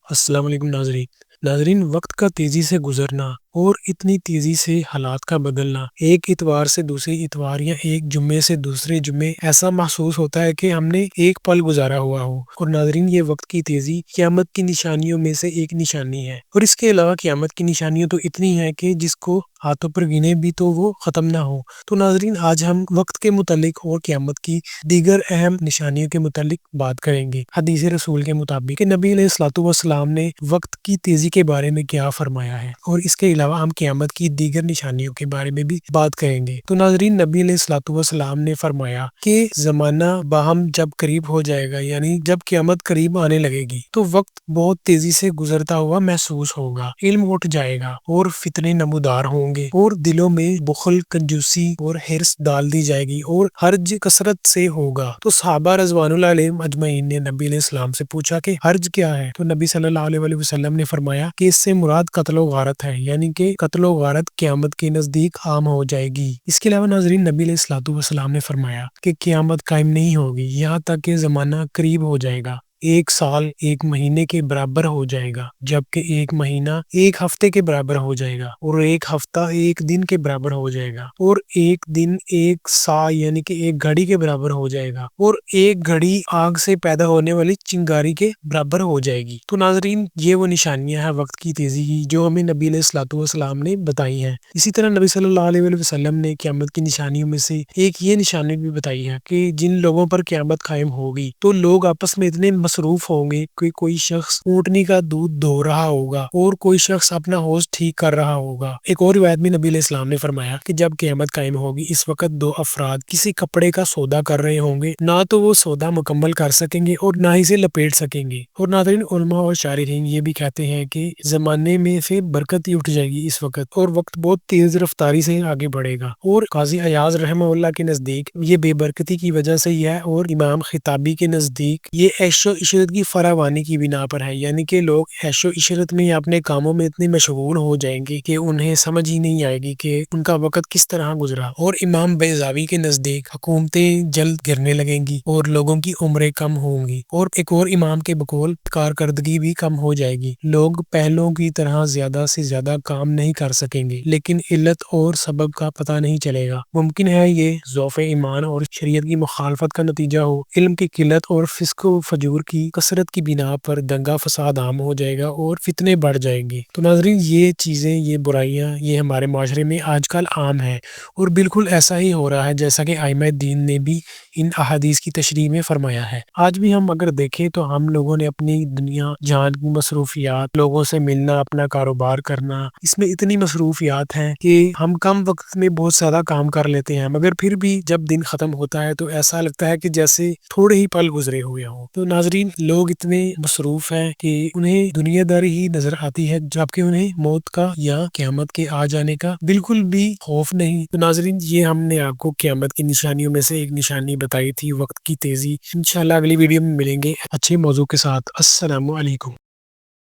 السلام علیکم ناظرین، وقت کا تیزی سے گزرنا اور اتنی تیزی سے حالات کا بدلنا، ایک اتوار سے دوسرے اتوار یا ایک جمعے سے دوسرے جمعے ایسا محسوس ہوتا ہے کہ ہم نے ایک پل گزارا ہوا ہو۔ اور ناظرین، یہ وقت کی تیزی قیامت کی نشانیوں میں سے ایک نشانی ہے، اور اس کے علاوہ قیامت کی نشانیاں تو اتنی ہیں کہ جس کو ہاتھوں پر گنے بھی تو وہ ختم نہ ہو۔ تو ناظرین، آج ہم وقت کے متعلق اور قیامت کی دیگر اہم نشانیوں کے متعلق بات کریں گے۔ حدیث رسول کے مطابق کہ نبی علیہ الصلوۃ والسلام نے وقت کی تیزی کے بارے میں کیا فرمایا ہے، اور اس کے علاوہ ہم قیامت کی دیگر نشانیوں کے بارے میں بھی بات کریں گے۔ تو ناظرین، نبی علیہ الصلوۃ والسلام نے فرمایا کہ زمانہ باہم جب قریب ہو جائے گا، یعنی جب قیامت قریب آنے لگے گی، تو وقت بہت تیزی سے گزرتا ہوا محسوس ہوگا، علم اٹھ جائے گا اور فتنے نمودار ہوں گے، اور دلوں میں بخل، کنجوسی اور حرص ڈال دی جائے گی، اور حرج کثرت سے ہوگا۔ تو صحابہ رضوان اللہ علیہم اجمعین نے نبی علیہ السلام سے پوچھا کہ حرج کیا ہے؟ تو نبی صلی اللہ علیہ وسلم نے فرمایا کہ اس سے مراد قتل و غارت ہے، یعنی کہ قتل و غارت قیامت کے نزدیک عام ہو جائے گی۔ اس کے علاوہ ناظرین، نبی علیہ الصلوۃ والسلام نے فرمایا کہ قیامت قائم نہیں ہوگی یہاں تک کہ زمانہ قریب ہو جائے گا، ایک سال ایک مہینے کے برابر ہو جائے گا، جبکہ ایک مہینہ ایک ہفتے کے برابر ہو جائے گا، اور ایک ہفتہ ایک دن کے برابر ہو جائے گا، اور ایک دن ایک سا یعنی کہ ایک گھڑی کے برابر ہو جائے گا، اور ایک گھڑی آگ سے پیدا ہونے والی چنگاری کے برابر ہو جائے گی۔ تو ناظرین، یہ وہ نشانیاں ہیں وقت کی تیزی کی جو ہمیں نبی علیہ الصلوۃ والسلام نے بتائی ہیں۔ اسی طرح نبی صلی اللہ علیہ وسلم نے قیامت کی نشانیوں میں سے ایک یہ نشانی بھی بتائی ہے کہ جن لوگوں پر قیامت قائم ہوگی تو لوگ آپس میں اتنے مصروف ہوں گے کہ کوئی شخص اونٹنی کا دودھ دھو رہا ہوگا اور کوئی شخص اپنا حوض ٹھیک کر رہا ہوگا۔ ایک اور روایت میں نبی علیہ السلام نے فرمایا کہ جب قیامت قائم ہوگی اس وقت دو افراد کسی کپڑے کا سودا کر رہے ہوں گے، نہ تو وہ سودا مکمل کر سکیں گے اور نہ ہی اسے لپیٹ سکیں گے۔ اور ناظرین، علماء اور شارحین یہ بھی کہتے ہیں کہ زمانے میں سے برکت ہی اٹھ جائے گی اس وقت، اور وقت بہت تیز رفتاری سے آگے بڑھے گا۔ اور قاضی ایاز رحمہ اللہ کے نزدیک یہ بے برکتی کی وجہ سے ہی ہے، اور امام خطابی کے نزدیک یہ عیش و عشرت کی فراوانی کی بنا پر ہے، یعنی کہ لوگ عیش و عشرت میں یا اپنے کاموں میں اتنے مشغول ہو جائیں گے کہ انہیں سمجھ ہی نہیں آئے گی کہ ان کا وقت کس طرح گزرا۔ اور امام بیضاوی کے نزدیک حکومتیں جلد گرنے لگیں گی اور لوگوں کی عمریں کم ہوں گی، اور ایک اور امام کے بقول کارکردگی بھی کم ہو جائے گی، لوگ پہلوں کی طرح زیادہ سے زیادہ کام نہیں کر سکیں گے، لیکن علت اور سبب کا پتہ نہیں چلے گا۔ ممکن ہے یہ ضعف ایمان اور شریعت کی مخالفت کا نتیجہ ہو، علم کی قلت اور فسق و فجور کی کثرت کی بنا پر دنگا فساد عام ہو جائے گا اور فتنے بڑھ جائیں گے۔ تو ناظرین، یہ چیزیں، یہ برائیاں، یہ ہمارے معاشرے میں آج کل عام ہیں، اور بالکل ایسا ہی ہو رہا ہے جیسا کہ ائمہ دین نے بھی ان احادیث کی تشریح میں فرمایا ہے۔ آج بھی ہم اگر دیکھیں تو ہم لوگوں نے اپنی دنیا جہان کی مصروفیات، لوگوں سے ملنا، اپنا کاروبار کرنا، اس میں اتنی مصروفیات ہیں کہ ہم کم وقت میں بہت زیادہ کام کر لیتے ہیں، مگر پھر بھی جب دن ختم ہوتا ہے تو ایسا لگتا ہے کہ جیسے تھوڑے ہی پل گزرے ہوئے ہوں۔ تو ناظرین، لوگ اتنے مصروف ہیں کہ انہیں دنیا داری ہی نظر آتی ہے، جبکہ انہیں موت کا یا قیامت کے آ جانے کا بالکل بھی خوف نہیں۔ تو ناظرین، یہ ہم نے آپ کو قیامت کی نشانیوں میں سے ایک نشانی بتائی تھی، وقت کی تیزی۔ انشاءاللہ اگلی ویڈیو میں ملیں گے اچھے موضوع کے ساتھ۔ السلام علیکم۔